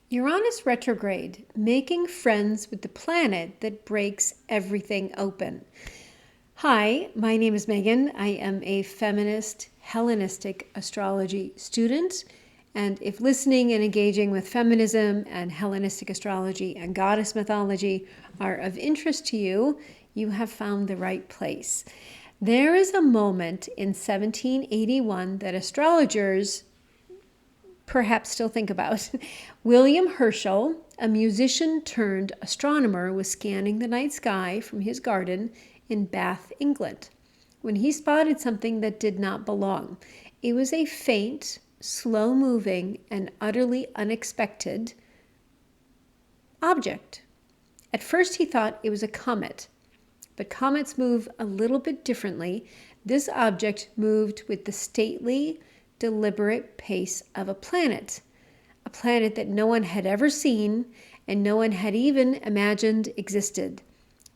Uranus retrograde, making friends with the planet that breaks everything open. Hi, my name is Megan. I am a feminist Hellenistic astrology student. And if listening and engaging with feminism and Hellenistic astrology and goddess mythology are of interest to you, you have found the right place. There is a moment in 1781 that astrologers perhaps still think about. William Herschel, a musician turned astronomer, was scanning the night sky from his garden in Bath, England, when he spotted something that did not belong. It was a faint, slow-moving, and utterly unexpected object. At first he thought it was a comet, but comets move a little bit differently. This object moved with the stately, deliberate pace of a planet that no one had ever seen and no one had even imagined existed.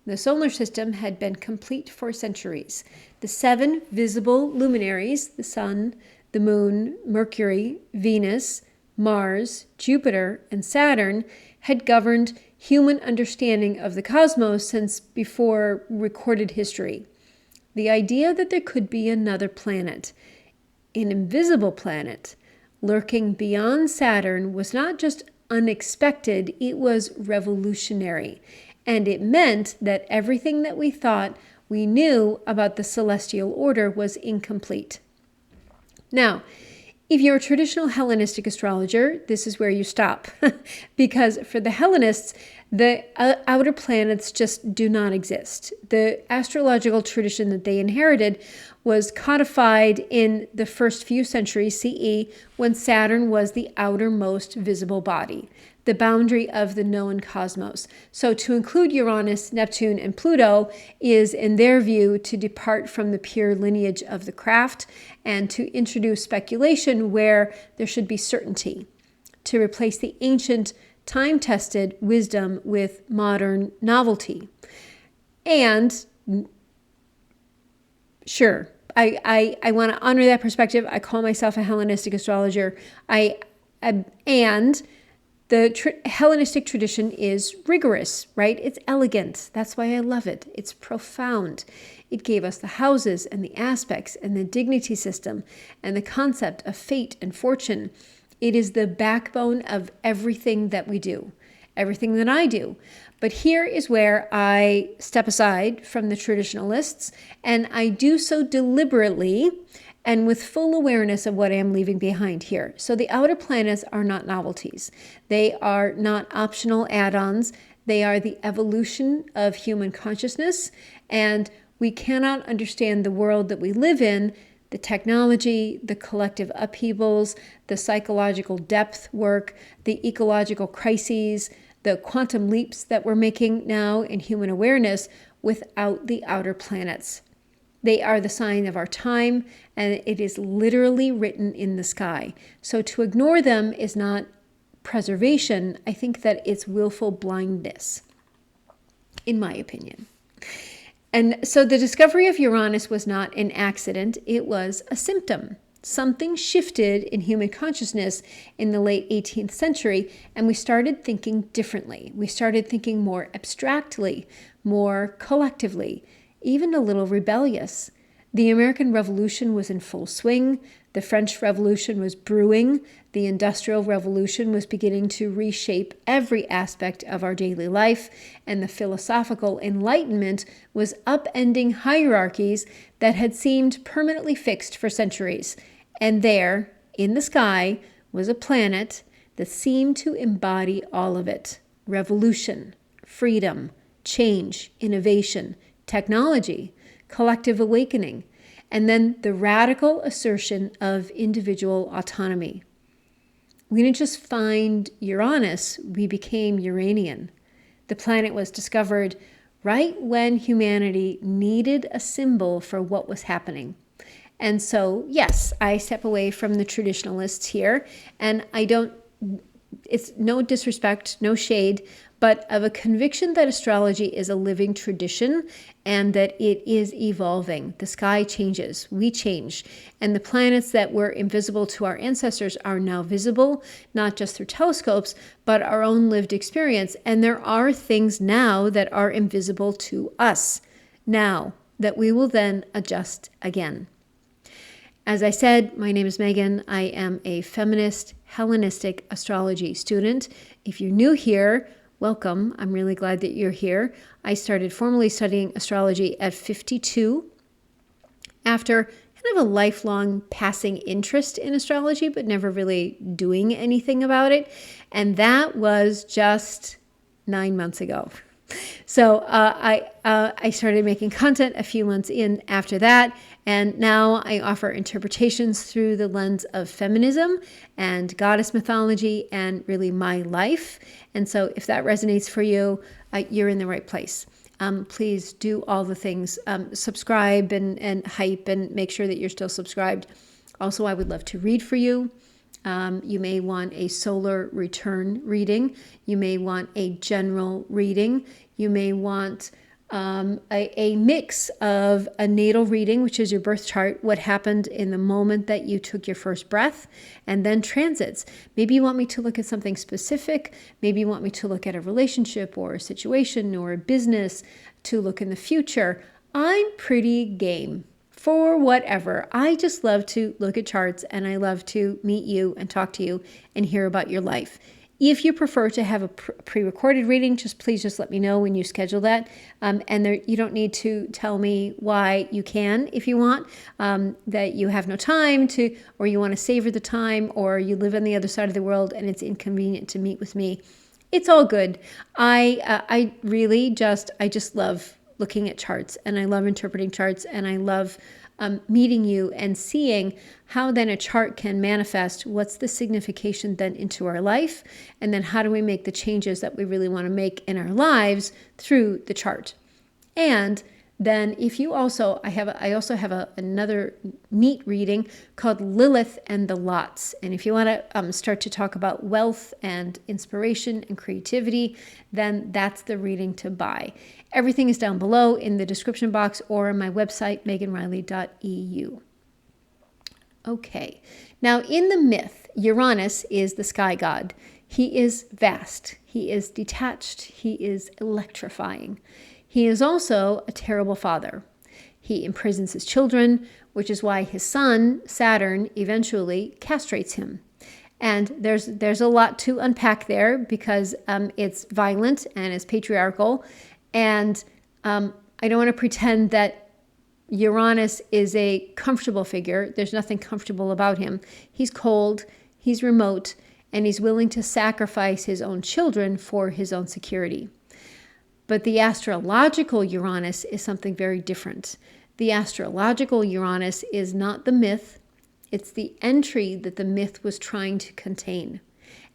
The solar system had been complete for centuries. The 7 visible luminaries, the Sun, the Moon, Mercury, Venus, Mars, Jupiter, and Saturn, had governed human understanding of the cosmos since before recorded history. The idea that there could be another planet, an invisible planet, lurking beyond Saturn was not just unexpected, it was revolutionary. And it meant that everything that we thought we knew about the celestial order was incomplete. Now, if you're a traditional Hellenistic astrologer, this is where you stop. Because for the Hellenists, the outer planets just do not exist. The astrological tradition that they inherited was codified in the first few centuries CE, when Saturn was the outermost visible body, the boundary of the known cosmos. So to include Uranus, Neptune, and Pluto is, in their view, to depart from the pure lineage of the craft and to introduce speculation where there should be certainty, to replace the ancient, time-tested wisdom with modern novelty. And sure, I want to honor that perspective. I call myself a Hellenistic astrologer. And the Hellenistic tradition is rigorous, right? It's elegant. That's why I love it. It's profound. It gave us the houses and the aspects and the dignity system and the concept of fate and fortune. It is the backbone of everything that we do, everything that I do. But here is where I step aside from the traditionalists, and I do so deliberately and with full awareness of what I am leaving behind here. So the outer planets are not novelties. They are not optional add-ons. They are the evolution of human consciousness, and we cannot understand the world that we live in, the technology, the collective upheavals, the psychological depth work, the ecological crises, the quantum leaps that we're making now in human awareness without the outer planets. They are the sign of our time, and it is literally written in the sky. So to ignore them is not preservation. I think that it's willful blindness, in my opinion. And so the discovery of Uranus was not an accident. It was a symptom. Something shifted in human consciousness in the late 18th century, and we started thinking differently. We started thinking more abstractly, more collectively, even a little rebellious. The American Revolution was in full swing. The French Revolution was brewing. The Industrial Revolution was beginning to reshape every aspect of our daily life. And the philosophical Enlightenment was upending hierarchies that had seemed permanently fixed for centuries. And there, in the sky, was a planet that seemed to embody all of it. Revolution, freedom, change, innovation, technology, collective awakening, and then the radical assertion of individual autonomy. We didn't just find Uranus, we became Uranian. The planet was discovered right when humanity needed a symbol for what was happening. And so, yes, I step away from the traditionalists here, and I don't it's no disrespect, no shade, but of a conviction that astrology is a living tradition and that it is evolving. The sky changes, we change, and the planets that were invisible to our ancestors are now visible, not just through telescopes, but our own lived experience. And there are things now that are invisible to us now that we will then adjust again. As I said, my name is Megan. I am a feminist Hellenistic astrology student. If you're new here, welcome. I'm really glad that you're here. I started formally studying astrology at 52 after kind of a lifelong passing interest in astrology, but never really doing anything about it. And that was just 9 months ago. So I started making content a few months in after that, and now I offer interpretations through the lens of feminism and goddess mythology and really my life. And so if that resonates for you, you're in the right place. Please do all the things, subscribe and hype and make sure that you're still subscribed. Also, I would love to read for you. You may want a solar return reading. You may want a general reading. You may want a mix of a natal reading, which is your birth chart, what happened in the moment that you took your first breath, and then transits. Maybe you want me to look at something specific. Maybe you want me to look at a relationship or a situation or a business, to look in the future. I'm pretty game for whatever. I just love to look at charts, and I love to meet you and talk to you and hear about your life. If you prefer to have a pre-recorded reading, please let me know when you schedule that. You don't need to tell me why. You can, if you want, that you have no time to, or you want to savor the time, or you live on the other side of the world and it's inconvenient to meet with me. It's all good. I really just love looking at charts, and I love interpreting charts, and I love meeting you and seeing how then a chart can manifest what's the signification then into our life, and then how do we make the changes that we really want to make in our lives through the chart. And then if you also, I also have another neat reading called Lilith and the Lots. And if you want to start to talk about wealth and inspiration and creativity, then that's the reading to buy. Everything is down below in the description box or on my website, meganriley.eu. Okay, now in the myth, Uranus is the sky god. He is vast, he is detached, he is electrifying. He is also a terrible father. He imprisons his children, which is why his son, Saturn, eventually castrates him. And there's a lot to unpack there because it's violent and it's patriarchal. And I don't want to pretend that Uranus is a comfortable figure. There's nothing comfortable about him. He's cold, he's remote, and he's willing to sacrifice his own children for his own security. But the astrological Uranus is something very different. The astrological Uranus is not the myth. It's the entry that the myth was trying to contain.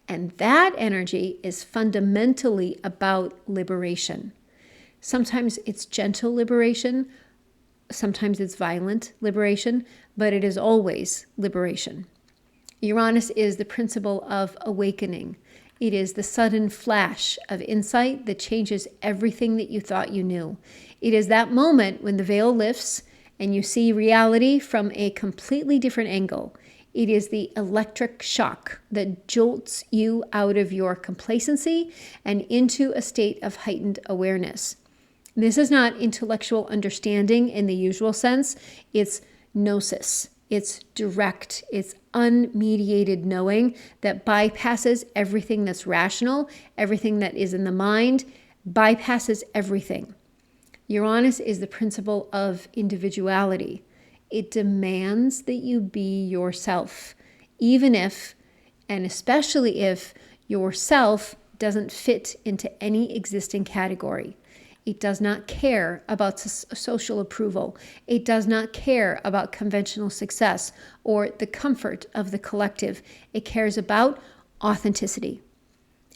And that energy is fundamentally about liberation. Sometimes it's gentle liberation. Sometimes it's violent liberation, but it is always liberation. Uranus is the principle of awakening. It is the sudden flash of insight that changes everything that you thought you knew. It is that moment when the veil lifts and you see reality from a completely different angle. It is the electric shock that jolts you out of your complacency and into a state of heightened awareness. This is not intellectual understanding in the usual sense. It's gnosis. It's direct. It's unmediated knowing that bypasses everything that's rational, everything that is in the mind, bypasses everything. Uranus is the principle of individuality. It demands that you be yourself, even if, and especially if, yourself doesn't fit into any existing category. It does not care about social approval. It does not care about conventional success or the comfort of the collective. It cares about authenticity.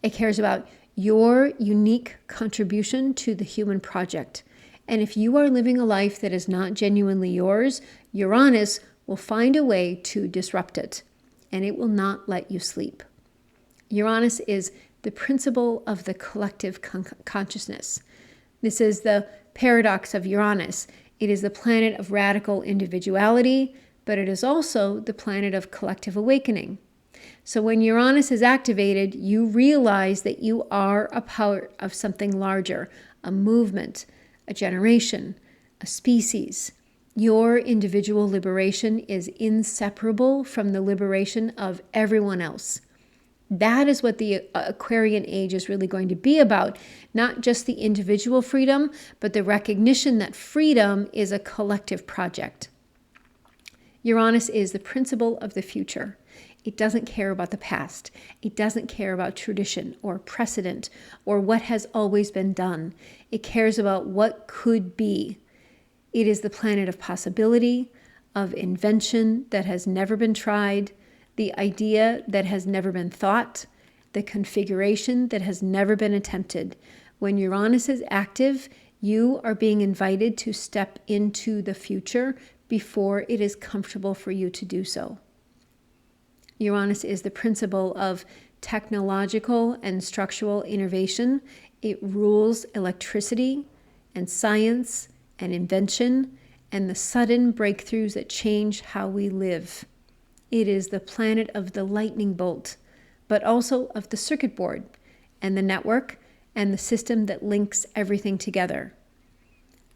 It cares about your unique contribution to the human project. And if you are living a life that is not genuinely yours, Uranus will find a way to disrupt it, and it will not let you sleep. Uranus is the principle of the collective consciousness. This is the paradox of Uranus. It is the planet of radical individuality, but it is also the planet of collective awakening. So when Uranus is activated, you realize that you are a part of something larger, a movement, a generation, a species. Your individual liberation is inseparable from the liberation of everyone else. That is what the Aquarian age is really going to be about. Not just the individual freedom, but the recognition that freedom is a collective project. Uranus is the principle of the future. It doesn't care about the past. It doesn't care about tradition or precedent or what has always been done. It cares about what could be. It is the planet of possibility, of invention that has never been tried, the idea that has never been thought, the configuration that has never been attempted. When Uranus is active, you are being invited to step into the future before it is comfortable for you to do so. Uranus is the principle of technological and structural innovation. It rules electricity and science and invention and the sudden breakthroughs that change how we live. It is the planet of the lightning bolt, but also of the circuit board and the network and the system that links everything together.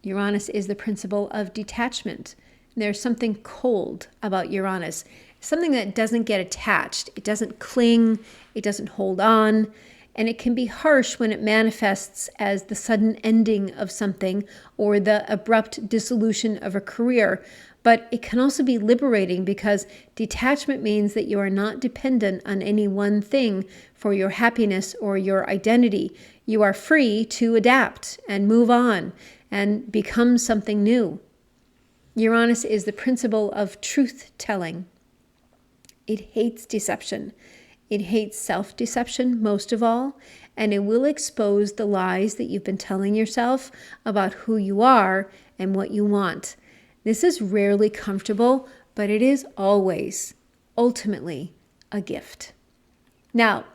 Uranus is the principle of detachment. There's something cold about Uranus, something that doesn't get attached. It doesn't cling, it doesn't hold on, and it can be harsh when it manifests as the sudden ending of something or the abrupt dissolution of a career. But it can also be liberating because detachment means that you are not dependent on any one thing for your happiness or your identity. You are free to adapt and move on and become something new. Uranus is the principle of truth-telling. It hates deception. It hates self-deception most of all, and it will expose the lies that you've been telling yourself about who you are and what you want. This is rarely comfortable, but it is always, ultimately, a gift. Now,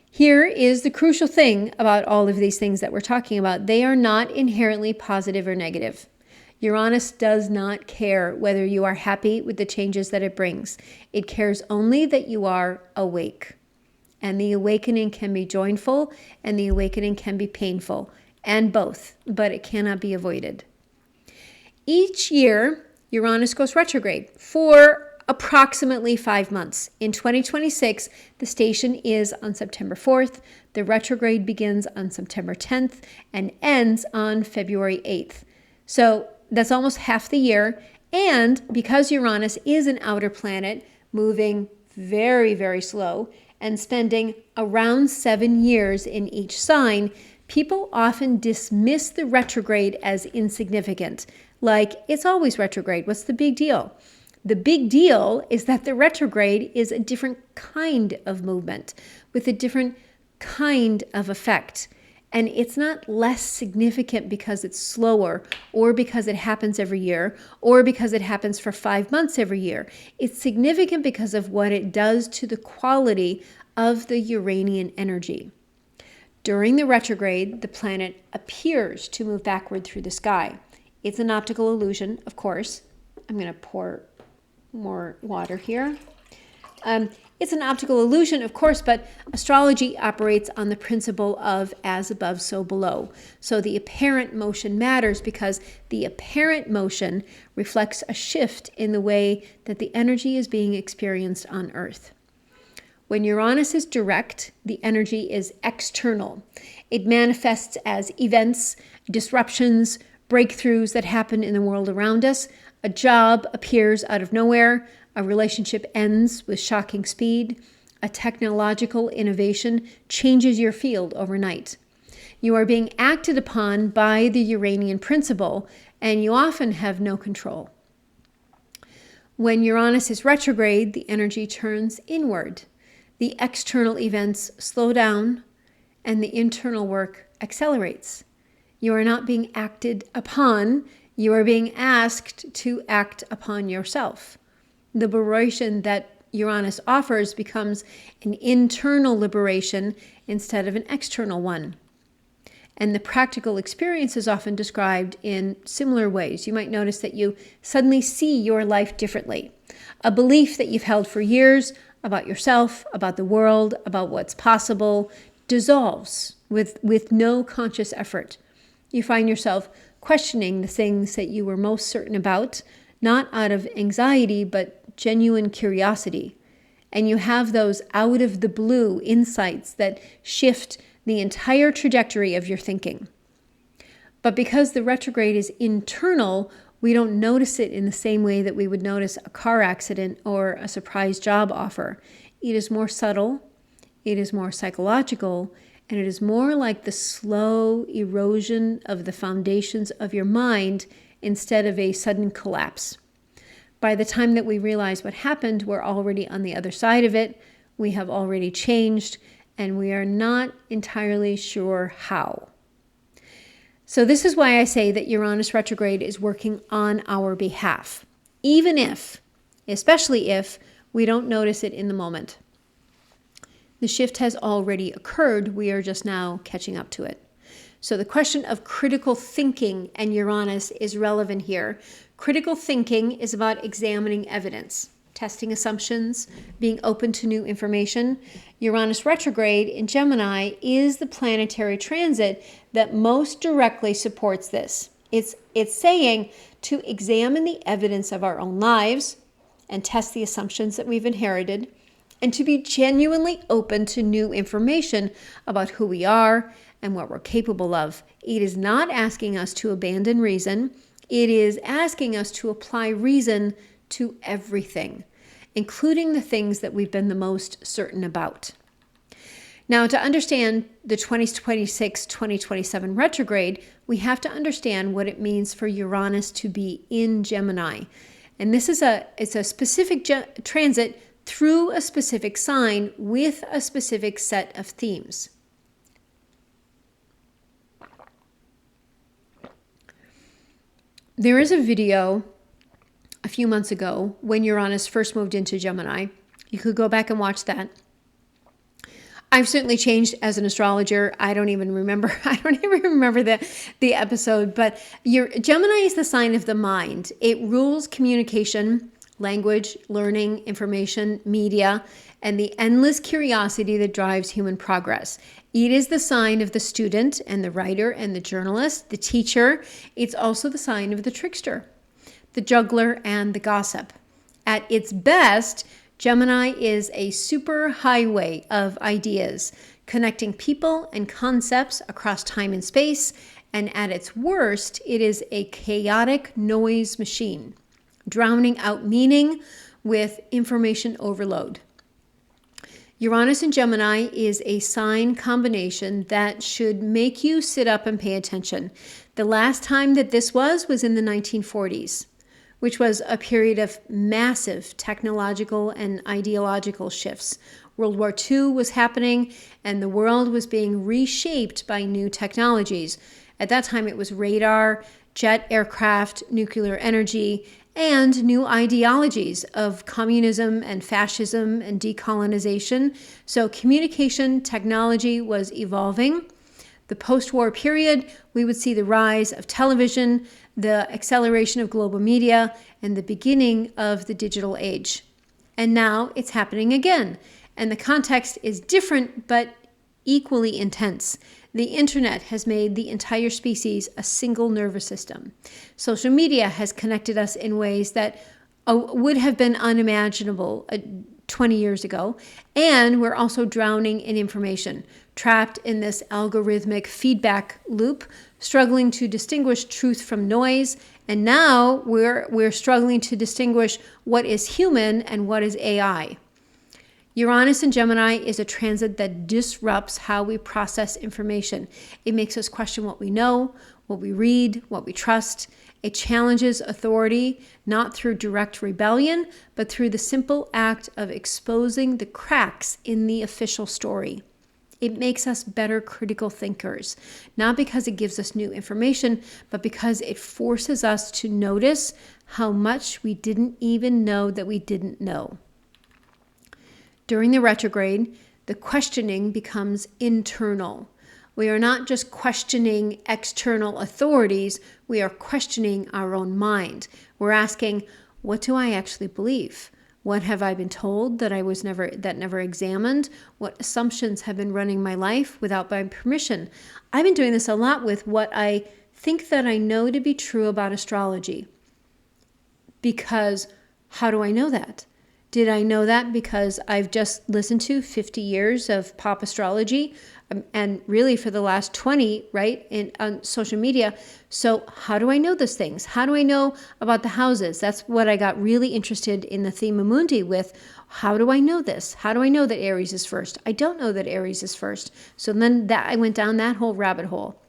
here is the crucial thing about all of these things that we're talking about. They are not inherently positive or negative. Uranus does not care whether you are happy with the changes that it brings. It cares only that you are awake. And the awakening can be joyful and the awakening can be painful, and both, but it cannot be avoided. Each year, Uranus goes retrograde for approximately 5 months. In 2026, the station is on September 4th. The retrograde begins on September 10th and ends on February 8th. So that's almost half the year. And because Uranus is an outer planet, moving very, very slow and spending around 7 years in each sign, people often dismiss the retrograde as insignificant. Like, it's always retrograde. What's the big deal? The big deal is that the retrograde is a different kind of movement with a different kind of effect. And it's not less significant because it's slower or because it happens every year or because it happens for 5 months every year. It's significant because of what it does to the quality of the Uranian energy. During the retrograde, the planet appears to move backward through the sky. It's an optical illusion, of course. I'm going to pour more water here. It's an optical illusion, of course, but astrology operates on the principle of as above, so below. So the apparent motion matters because the apparent motion reflects a shift in the way that the energy is being experienced on Earth. When Uranus is direct, the energy is external. It manifests as events, disruptions, breakthroughs that happen in the world around us. A job appears out of nowhere. A relationship ends with shocking speed. A technological innovation changes your field overnight. You are being acted upon by the Uranian principle, and you often have no control. When Uranus is retrograde, the energy turns inward. The external events slow down, and the internal work accelerates. You are not being acted upon. You are being asked to act upon yourself. The liberation that Uranus offers becomes an internal liberation instead of an external one. And the practical experience is often described in similar ways. You might notice that you suddenly see your life differently. A belief that you've held for years about yourself, about the world, about what's possible, dissolves with no conscious effort. You find yourself questioning the things that you were most certain about, not out of anxiety, but genuine curiosity. And you have those out of the blue insights that shift the entire trajectory of your thinking. But because the retrograde is internal, we don't notice it in the same way that we would notice a car accident or a surprise job offer. It is more subtle, it is more psychological, and it is more like the slow erosion of the foundations of your mind instead of a sudden collapse. By the time that we realize what happened, we're already on the other side of it. We have already changed, and we are not entirely sure how. So this is why I say that Uranus retrograde is working on our behalf, even if, especially if, we don't notice it in the moment. The shift has already occurred. We are just now catching up to it. So the question of critical thinking and Uranus is relevant here. Critical thinking is about examining evidence, testing assumptions, being open to new information. Uranus retrograde in Gemini is the planetary transit that most directly supports this. It's saying to examine the evidence of our own lives and test the assumptions that we've inherited, and to be genuinely open to new information about who we are and what we're capable of. It is not asking us to abandon reason. It is asking us to apply reason to everything, including the things that we've been the most certain about. Now, to understand the 2026-2027 retrograde, we have to understand what it means for Uranus to be in Gemini. And this is it's a specific transit through a specific sign with a specific set of themes. There is a video a few months ago when Uranus first moved into Gemini. You could go back and watch that. I've certainly changed as an astrologer. I don't even remember the episode, but Gemini is the sign of the mind. It rules communication, language, learning, information, media, and the endless curiosity that drives human progress. It is the sign of the student and the writer and the journalist, the teacher. It's also the sign of the trickster, the juggler, and the gossip. At its best, Gemini is a super highway of ideas, connecting people and concepts across time and space. And at its worst, it is a chaotic noise machine, drowning out meaning with information overload. Uranus in Gemini is a sign combination that should make you sit up and pay attention. The last time that this was in the 1940s, which was a period of massive technological and ideological shifts. World War II was happening, and the world was being reshaped by new technologies. At that time, it was radar, jet aircraft, nuclear energy, and new ideologies of communism and fascism and decolonization. So communication technology was evolving. The post-war period, we would see the rise of television, the acceleration of global media, and the beginning of the digital age. And now it's happening again. And the context is different, but equally intense. The internet has made the entire species a single nervous system. Social media has connected us in ways that would have been unimaginable 20 years ago. And we're also drowning in information, trapped in this algorithmic feedback loop, struggling to distinguish truth from noise. And now we're struggling to distinguish what is human and what is AI. Uranus in Gemini is a transit that disrupts how we process information. It makes us question what we know, what we read, what we trust. It challenges authority, not through direct rebellion, but through the simple act of exposing the cracks in the official story. It makes us better critical thinkers, not because it gives us new information, but because it forces us to notice how much we didn't even know that we didn't know. During the retrograde, the questioning becomes internal. We are not just questioning external authorities, we are questioning our own mind. We're asking, what do I actually believe? What have I been told that never examined? What assumptions have been running my life without my permission? I've been doing this a lot with what I think that I know to be true about astrology. Because how do I know that? Did I know that because I've just listened to 50 years of pop astrology, and really for the last 20, right, on social media? So how do I know those things? How do I know about the houses? That's what I got really interested in the Thema Mundi with. How do I know this? How do I know that Aries is first? I don't know that Aries is first. So then I went down that whole rabbit hole.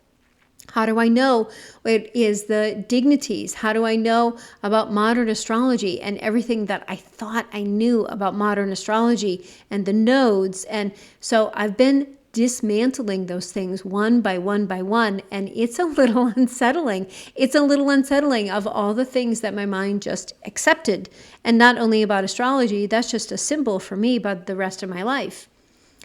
How do I know what is the dignities? How do I know about modern astrology and everything that I thought I knew about modern astrology and the nodes? And so I've been dismantling those things one by one by one, and it's a little unsettling. It's a little unsettling of all the things that my mind just accepted. And not only about astrology, that's just a symbol for me, but the rest of my life.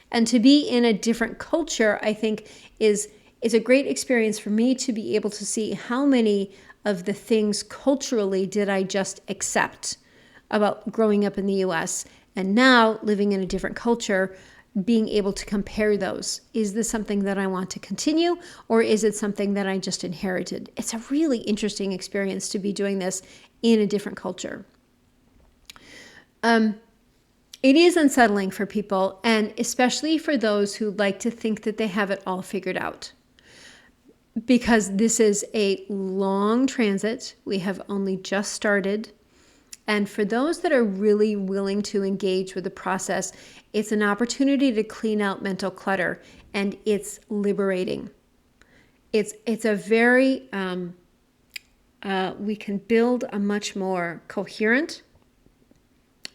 And to be in a different culture, I think, is a great experience for me to be able to see how many of the things culturally did I just accept about growing up in the US, and now living in a different culture, being able to compare those. Is this something that I want to continue, or is it something that I just inherited? It's a really interesting experience to be doing this in a different culture. It is unsettling for people, and especially for those who like to think that they have it all figured out. Because this is a long transit. We have only just started. And for those that are really willing to engage with the process, it's an opportunity to clean out mental clutter, and it's liberating. It's a very, we can build a much more coherent,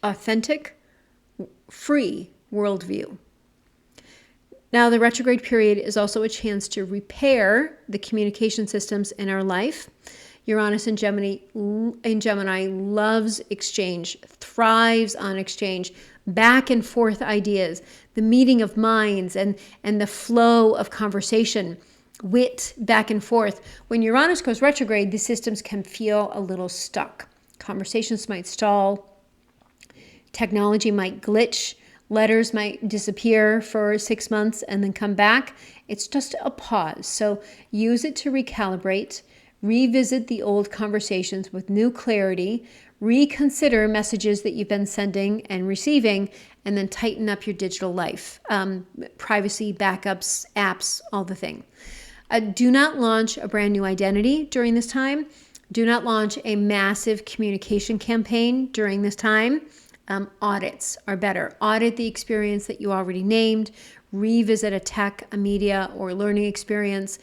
authentic, free worldview. Now, the retrograde period is also a chance to repair the communication systems in our life. Uranus in Gemini loves exchange, thrives on exchange, back and forth ideas, the meeting of minds and the flow of conversation, wit back and forth. When Uranus goes retrograde, the systems can feel a little stuck. Conversations might stall, technology might glitch, letters might disappear for 6 months and then come back. It's just a pause. So use it to recalibrate, revisit the old conversations with new clarity, reconsider messages that you've been sending and receiving, and then tighten up your digital life. Privacy, backups, apps, all the thing. Do not launch a brand new identity during this time. Do not launch a massive communication campaign during this time. Audits are better. Audit the experience that you already named. Revisit a tech, a media, or learning experience.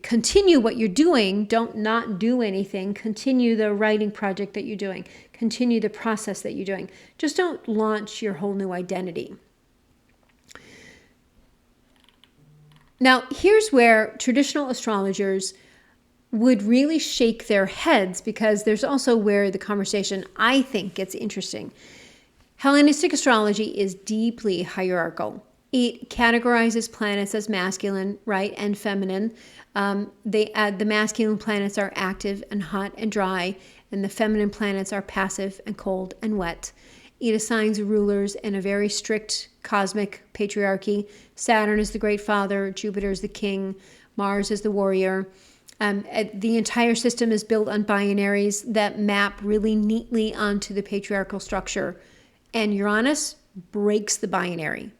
Continue what you're doing. Don't not do anything. Continue the writing project that you're doing. Continue the process that you're doing. Just don't launch your whole new identity. Now, here's where traditional astrologers would really shake their heads, because there's also where the conversation, I think, gets interesting. Hellenistic astrology is deeply hierarchical. It categorizes planets as masculine, right, and feminine. The masculine planets are active and hot and dry, and the feminine planets are passive and cold and wet. It assigns rulers in a very strict cosmic patriarchy. Saturn is the great father, Jupiter is the king, Mars is the warrior. The entire system is built on binaries that map really neatly onto the patriarchal structure. And Uranus breaks the binary.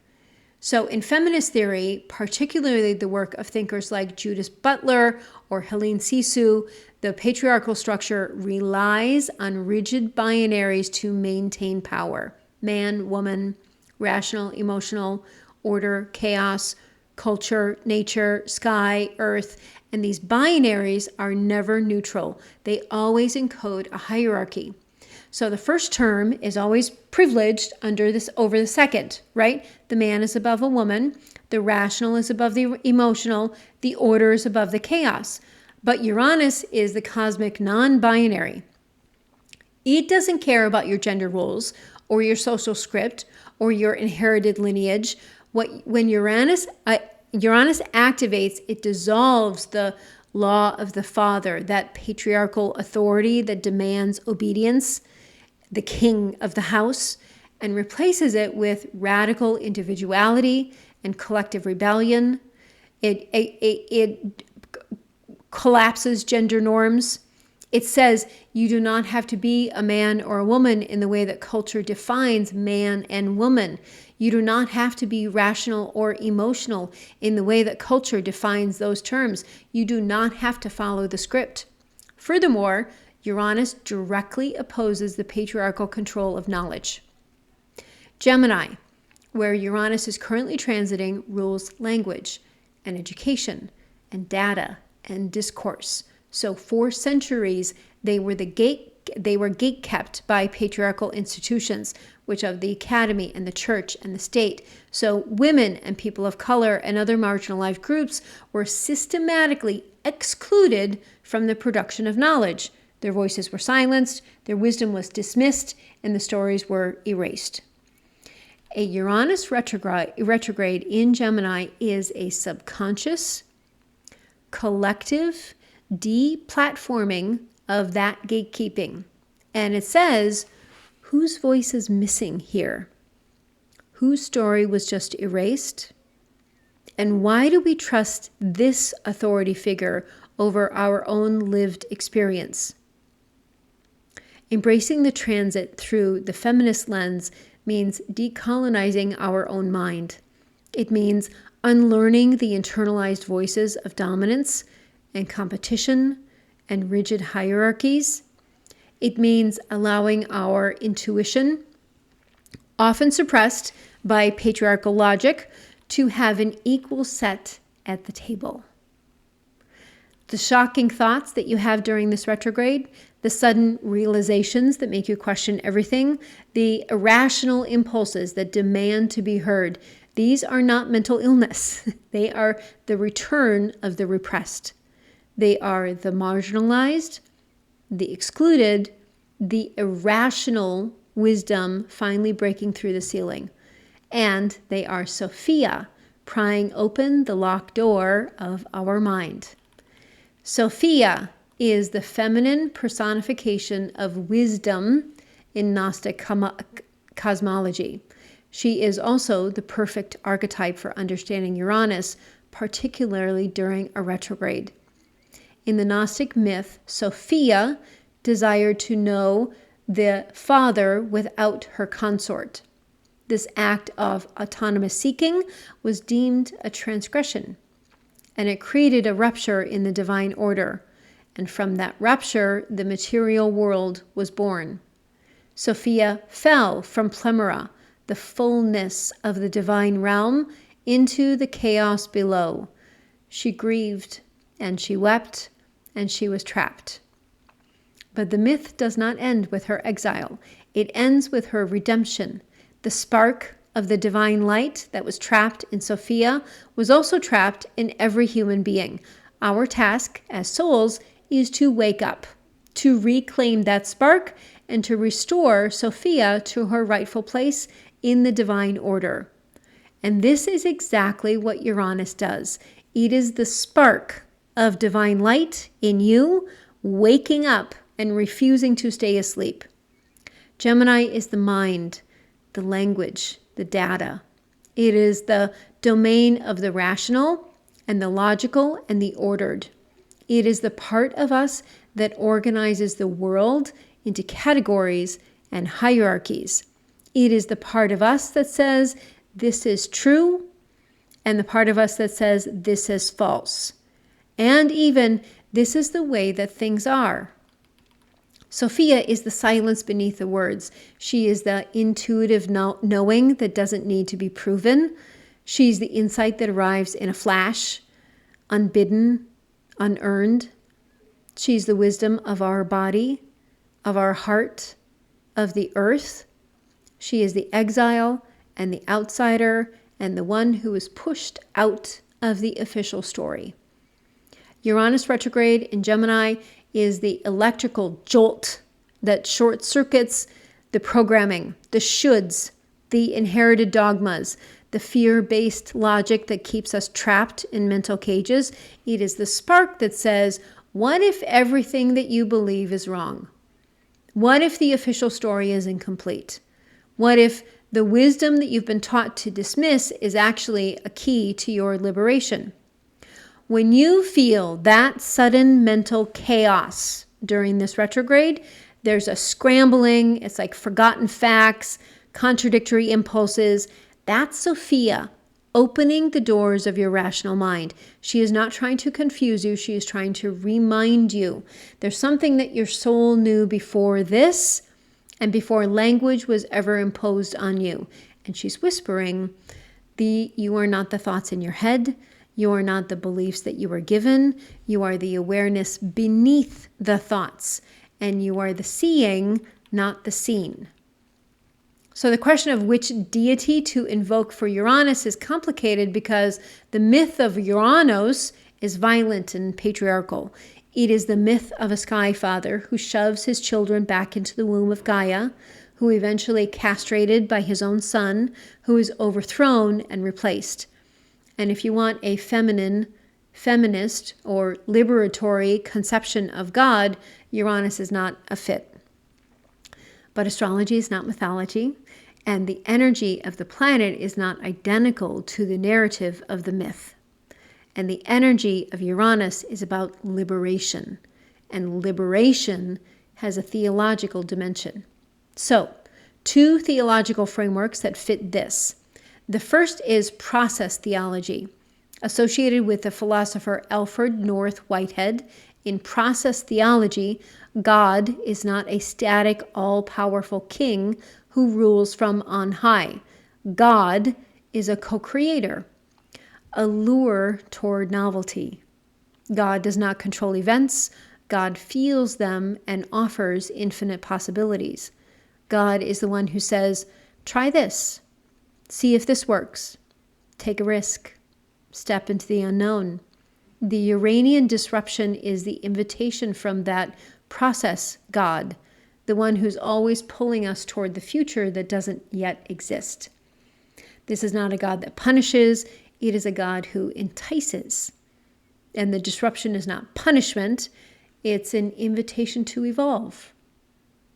So in feminist theory, particularly the work of thinkers like Judith Butler or Helene Cixous, the patriarchal structure relies on rigid binaries to maintain power. Man, woman, rational, emotional, order, chaos, culture, nature, sky, earth. And these binaries are never neutral. They always encode a hierarchy. So the first term is always privileged over the second, right? The man is above a woman. The rational is above the emotional. The order is above the chaos. But Uranus is the cosmic non-binary. It doesn't care about your gender roles or your social script or your inherited lineage. When Uranus activates, it dissolves the law of the father, that patriarchal authority that demands obedience, the king of the house, and replaces it with radical individuality and collective rebellion. It collapses gender norms. It says you do not have to be a man or a woman in the way that culture defines man and woman. You do not have to be rational or emotional in the way that culture defines those terms. You do not have to follow the script. Furthermore, Uranus directly opposes the patriarchal control of knowledge. Gemini, where Uranus is currently transiting, rules language and education and data and discourse. So for centuries, they were gate-kept by patriarchal institutions, which of the academy and the church and the state. So women and people of color and other marginalized groups were systematically excluded from the production of knowledge. Their voices were silenced, their wisdom was dismissed, and the stories were erased. A Uranus retrograde in Gemini is a subconscious, collective deplatforming of that gatekeeping. And it says, whose voice is missing here? Whose story was just erased? And why do we trust this authority figure over our own lived experience? Embracing the transit through the feminist lens means decolonizing our own mind. It means unlearning the internalized voices of dominance and competition and rigid hierarchies. It means allowing our intuition, often suppressed by patriarchal logic, to have an equal set at the table. The shocking thoughts that you have during this retrograde, the sudden realizations that make you question everything, the irrational impulses that demand to be heard, these are not mental illness. They are the return of the repressed. They are the marginalized, the excluded, the irrational wisdom finally breaking through the ceiling. And they are Sophia, prying open the locked door of our mind. Sophia is the feminine personification of wisdom in Gnostic cosmology. She is also the perfect archetype for understanding Uranus, particularly during a retrograde. In the Gnostic myth, Sophia desired to know the father without her consort. This act of autonomous seeking was deemed a transgression, and it created a rupture in the divine order. And from that rupture, the material world was born. Sophia fell from Plemora, the fullness of the divine realm, into the chaos below. She grieved, and she wept, and she was trapped. But the myth does not end with her exile. It ends with her redemption. The spark of the divine light that was trapped in Sophia was also trapped in every human being. Our task as souls is to wake up, to reclaim that spark, and to restore Sophia to her rightful place in the divine order. And this is exactly what Uranus does. It is the spark of divine light in you, waking up and refusing to stay asleep. Gemini is the mind, the language, the data. It is the domain of the rational and the logical and the ordered. It is the part of us that organizes the world into categories and hierarchies. It is the part of us that says this is true, and the part of us that says this is false. And even this is the way that things are. Sophia is the silence beneath the words. She is the intuitive knowing that doesn't need to be proven. She's the insight that arrives in a flash, unbidden, unearned. She's the wisdom of our body, of our heart, of the earth. She is the exile and the outsider and the one who is pushed out of the official story. Uranus retrograde in Gemini is the electrical jolt that short circuits the programming, the shoulds, the inherited dogmas, the fear-based logic that keeps us trapped in mental cages. It is the spark that says, what if everything that you believe is wrong? What if the official story is incomplete? What if the wisdom that you've been taught to dismiss is actually a key to your liberation? When you feel that sudden mental chaos during this retrograde, there's a scrambling, it's like forgotten facts, contradictory impulses. That's Sophia opening the doors of your rational mind. She is not trying to confuse you. She is trying to remind you. There's something that your soul knew before this and before language was ever imposed on you. And she's whispering, you are not the thoughts in your head. You are not the beliefs that you were given. You are the awareness beneath the thoughts. And you are the seeing, not the seen. So the question of which deity to invoke for Uranus is complicated because the myth of Uranus is violent and patriarchal. It is the myth of a sky father who shoves his children back into the womb of Gaia, who eventually castrated by his own son, who is overthrown and replaced. And if you want a feminist, or liberatory conception of God, Uranus is not a fit. But astrology is not mythology. And the energy of the planet is not identical to the narrative of the myth. And the energy of Uranus is about liberation. And liberation has a theological dimension. So, two theological frameworks that fit this. The first is process theology, associated with the philosopher Alfred North Whitehead. In process theology, God is not a static, all-powerful king who rules from on high. God is a co-creator, a lure toward novelty. God does not control events. God feels them and offers infinite possibilities. God is the one who says, try this, see if this works, take a risk, step into the unknown. The Uranian disruption is the invitation from that process God, the one who's always pulling us toward the future that doesn't yet exist. This is not a God that punishes, it is a God who entices. And the disruption is not punishment, it's an invitation to evolve.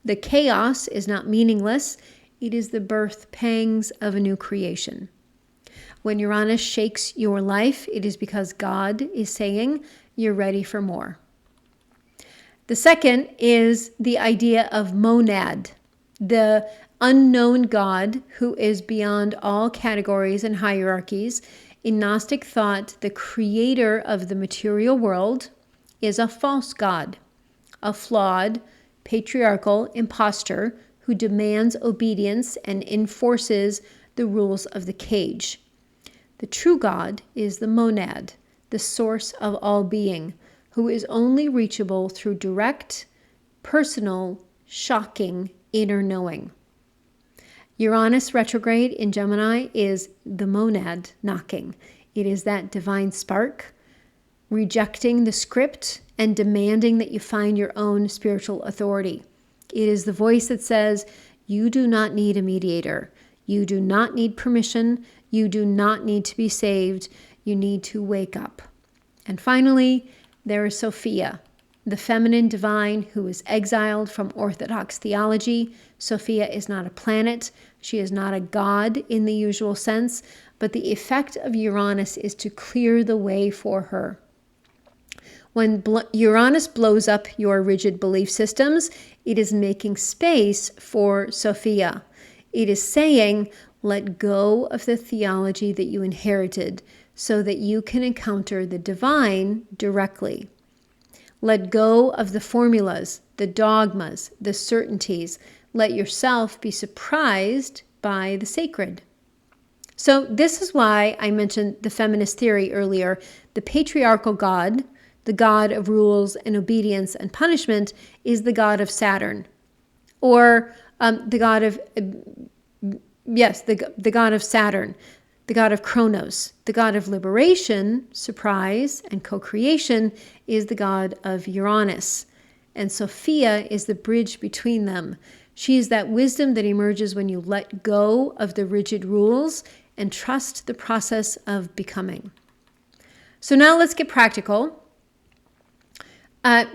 The chaos is not meaningless, it is the birth pangs of a new creation. When Uranus shakes your life, it is because God is saying, you're ready for more. The second is the idea of monad, the unknown God who is beyond all categories and hierarchies. In Gnostic thought, the creator of the material world is a false God, a flawed, patriarchal impostor who demands obedience and enforces the rules of the cage. The true God is the monad, the source of all being, who is only reachable through direct, personal, shocking inner knowing. Uranus retrograde in Gemini is the monad knocking. It is that divine spark, rejecting the script and demanding that you find your own spiritual authority. It is the voice that says, you do not need a mediator. You do not need permission. You do not need to be saved. You need to wake up. And finally, there is Sophia, the feminine divine who is exiled from orthodox theology. Sophia is not a planet. She is not a god in the usual sense, but the effect of Uranus is to clear the way for her. When Uranus blows up your rigid belief systems, it is making space for Sophia. It is saying, let go of the theology that you inherited so that you can encounter the divine directly. Let go of the formulas, the dogmas, the certainties. Let yourself be surprised by the sacred. So this is why I mentioned the feminist theory earlier. The patriarchal God, the God of rules and obedience and punishment, is the God of Saturn, or the God of the God of Saturn, the God of Kronos. The God of liberation, surprise, and co-creation is the God of Uranus. And Sophia is the bridge between them. She is that wisdom that emerges when you let go of the rigid rules and trust the process of becoming. So now let's get practical.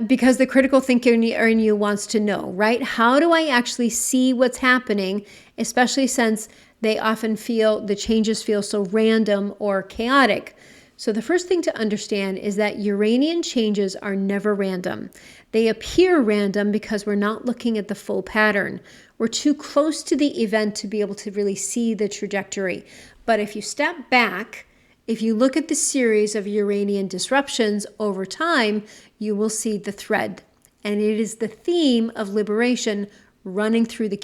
Because the critical thinker in you wants to know, right? How do I actually see what's happening, especially since they often feel the changes feel so random or chaotic? So the first thing to understand is that Uranian changes are never random. They appear random because we're not looking at the full pattern. We're too close to the event to be able to really see the trajectory. But if you step back, if you look at the series of Uranian disruptions over time, you will see the thread. And it is the theme of liberation running through the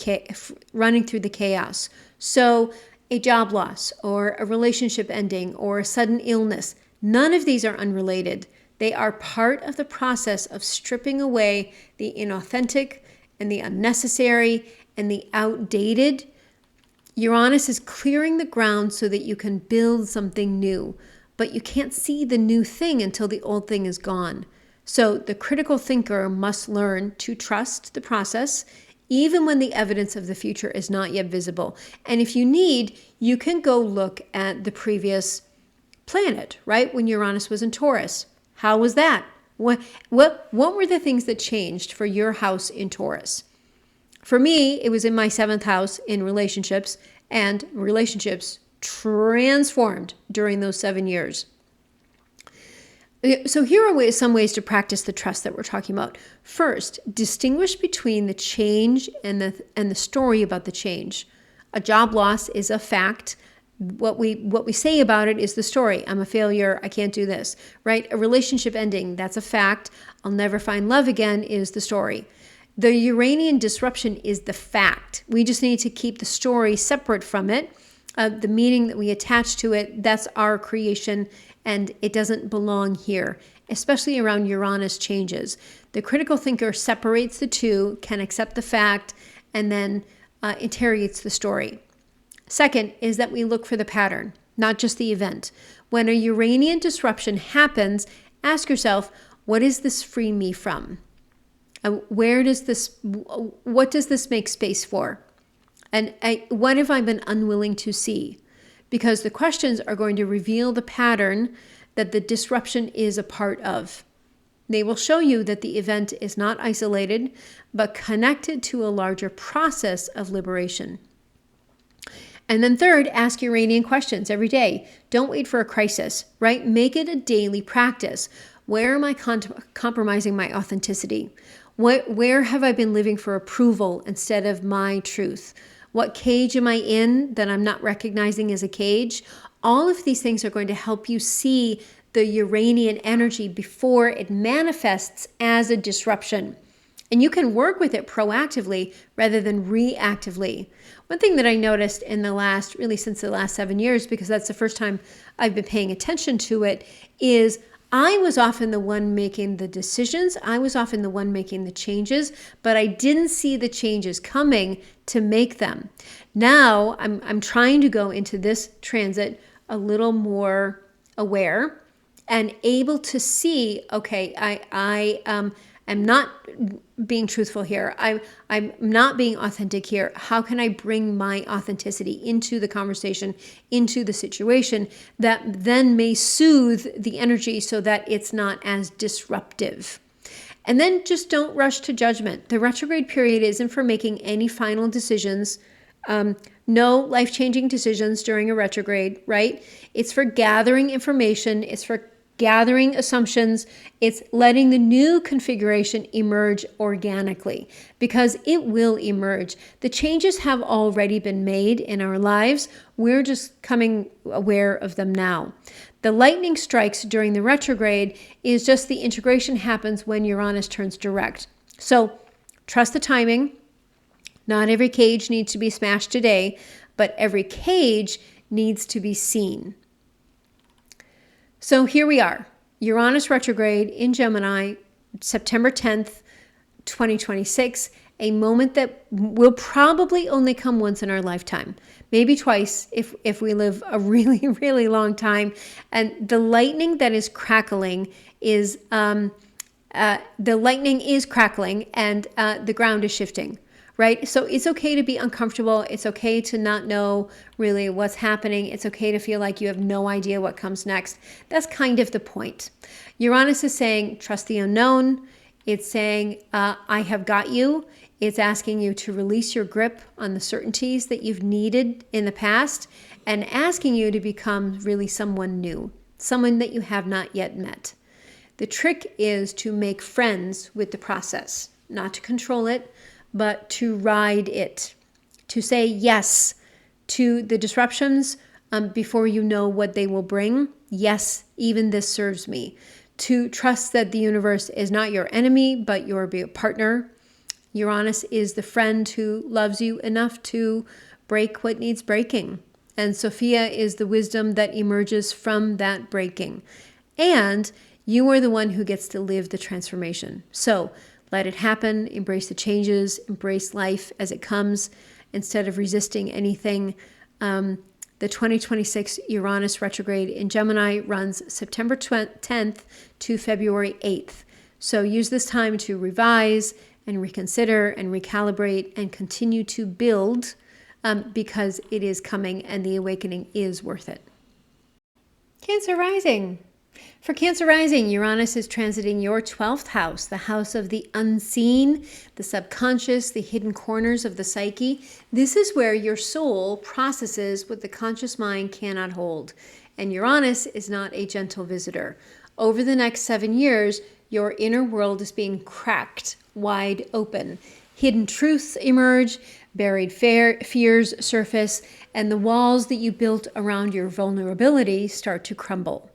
chaos. So a job loss or a relationship ending or a sudden illness, none of these are unrelated. They are part of the process of stripping away the inauthentic and the unnecessary and the outdated. Uranus is clearing the ground so that you can build something new, but you can't see the new thing until the old thing is gone. So the critical thinker must learn to trust the process, even when the evidence of the future is not yet visible. And if you need, you can go look at the previous planet, right? When Uranus was in Taurus. How was that? What were the things that changed for your house in Taurus? For me, it was in my 7th house in relationships, and relationships transformed during those 7 years. So here are some ways to practice the trust that we're talking about. First, distinguish between the change and the story about the change. A job loss is a fact. What we say about it is the story. I'm a failure. I can't do this, right? A relationship ending, that's a fact. I'll never find love again is the story. The Uranian disruption is the fact. We just need to keep the story separate from it. The meaning that we attach to it, that's our creation, and it doesn't belong here, especially around Uranus changes. The critical thinker separates the two, can accept the fact, and then interrogates the story. Second is that we look for the pattern, not just the event. When a Uranian disruption happens, ask yourself, what does this free me from? What does this make space for? And what have I been unwilling to see? Because the questions are going to reveal the pattern that the disruption is a part of. They will show you that the event is not isolated, but connected to a larger process of liberation. And then third, ask Uranian questions every day. Don't wait for a crisis, right? Make it a daily practice. Where am I compromising my authenticity? Where have I been living for approval instead of my truth? What cage am I in that I'm not recognizing as a cage? All of these things are going to help you see the Uranian energy before it manifests as a disruption. And you can work with it proactively rather than reactively. One thing that I noticed in since the last 7 years, because that's the first time I've been paying attention to it, is I was often the one making the decisions. I was often the one making the changes, but I didn't see the changes coming to make them. Now I'm trying to go into this transit a little more aware and able to see, okay, I am not being truthful here. I'm not being authentic here. How can I bring my authenticity into the conversation, into the situation that then may soothe the energy so that it's not as disruptive? And then just don't rush to judgment. The retrograde period isn't for making any final decisions. No life-changing decisions during a retrograde, right? It's for gathering information. It's for gathering assumptions. It's letting the new configuration emerge organically, because it will emerge. The changes have already been made in our lives. We're just becoming aware of them now. The lightning strikes during the retrograde is just the integration happens when Uranus turns direct. So trust the timing. Not every cage needs to be smashed today, but every cage needs to be seen. So here we are, Uranus retrograde in Gemini, September 10th, 2026, a moment that will probably only come once in our lifetime, maybe twice if we live a really, really long time. And the lightning that is crackling is, and the ground is shifting, right? So it's okay to be uncomfortable. It's okay to not know really what's happening. It's okay to feel like you have no idea what comes next. That's kind of the point. Uranus is saying, trust the unknown. It's saying, I have got you. It's asking you to release your grip on the certainties that you've needed in the past and asking you to become really someone new, someone that you have not yet met. The trick is to make friends with the process, not to control it, but to ride it, to say yes to the disruptions before you know what they will bring. Yes, even this serves me. To trust that the universe is not your enemy, but your partner. Uranus is the friend who loves you enough to break what needs breaking. And Sophia is the wisdom that emerges from that breaking. And you are the one who gets to live the transformation. So let it happen, embrace the changes, embrace life as it comes, instead of resisting anything. The 2026 Uranus retrograde in Gemini runs September 10th to February 8th. So use this time to revise and reconsider and recalibrate and continue to build because it is coming and the awakening is worth it. Cancer rising. For Cancer rising, Uranus is transiting your 12th house, the house of the unseen, the subconscious, the hidden corners of the psyche. This is where your soul processes what the conscious mind cannot hold. And Uranus is not a gentle visitor. Over the next 7 years, your inner world is being cracked wide open. Hidden truths emerge, buried fears surface, and the walls that you built around your vulnerability start to crumble.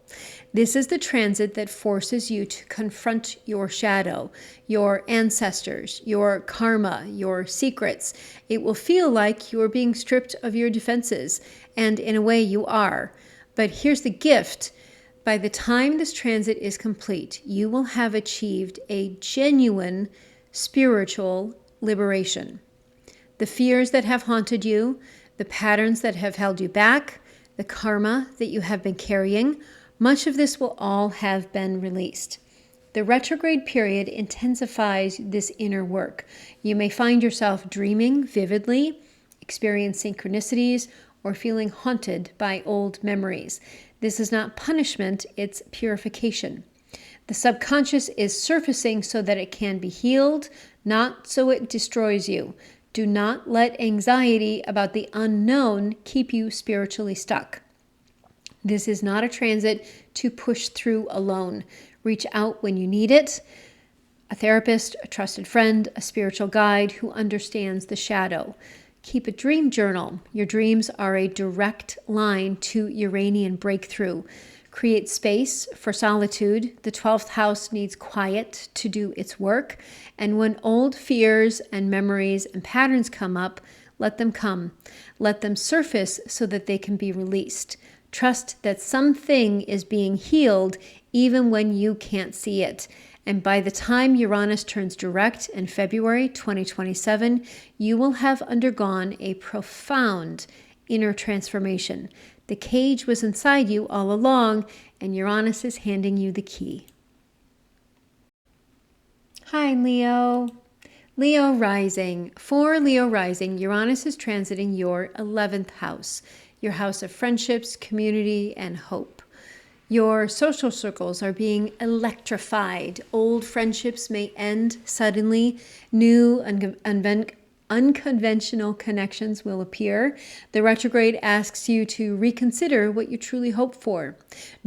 This is the transit that forces you to confront your shadow, your ancestors, your karma, your secrets. It will feel like you are being stripped of your defenses, and in a way you are. But here's the gift. By the time this transit is complete, you will have achieved a genuine spiritual liberation. The fears that have haunted you, the patterns that have held you back, the karma that you have been carrying, much of this will all have been released. The retrograde period intensifies this inner work. You may find yourself dreaming vividly, experience synchronicities, or feeling haunted by old memories. This is not punishment, it's purification. The subconscious is surfacing so that it can be healed, not so it destroys you. Do not let anxiety about the unknown keep you spiritually stuck. This is not a transit to push through alone. Reach out when you need it. A therapist, a trusted friend, a spiritual guide who understands the shadow. Keep a dream journal. Your dreams are a direct line to Uranian breakthrough. Create space for solitude. The 12th house needs quiet to do its work. And when old fears and memories and patterns come up, let them come. Let them surface so that they can be released. Trust that something is being healed even when you can't see it. And by the time Uranus turns direct in February 2027, you will have undergone a profound inner transformation. The cage was inside you all along, and Uranus is handing you the key. Hi, Leo. Leo rising. For Leo rising, Uranus is transiting your 11th house, your house of friendships, community, and hope. Your social circles are being electrified. Old friendships may end suddenly. New unconventional connections will appear. The retrograde asks you to reconsider what you truly hope for.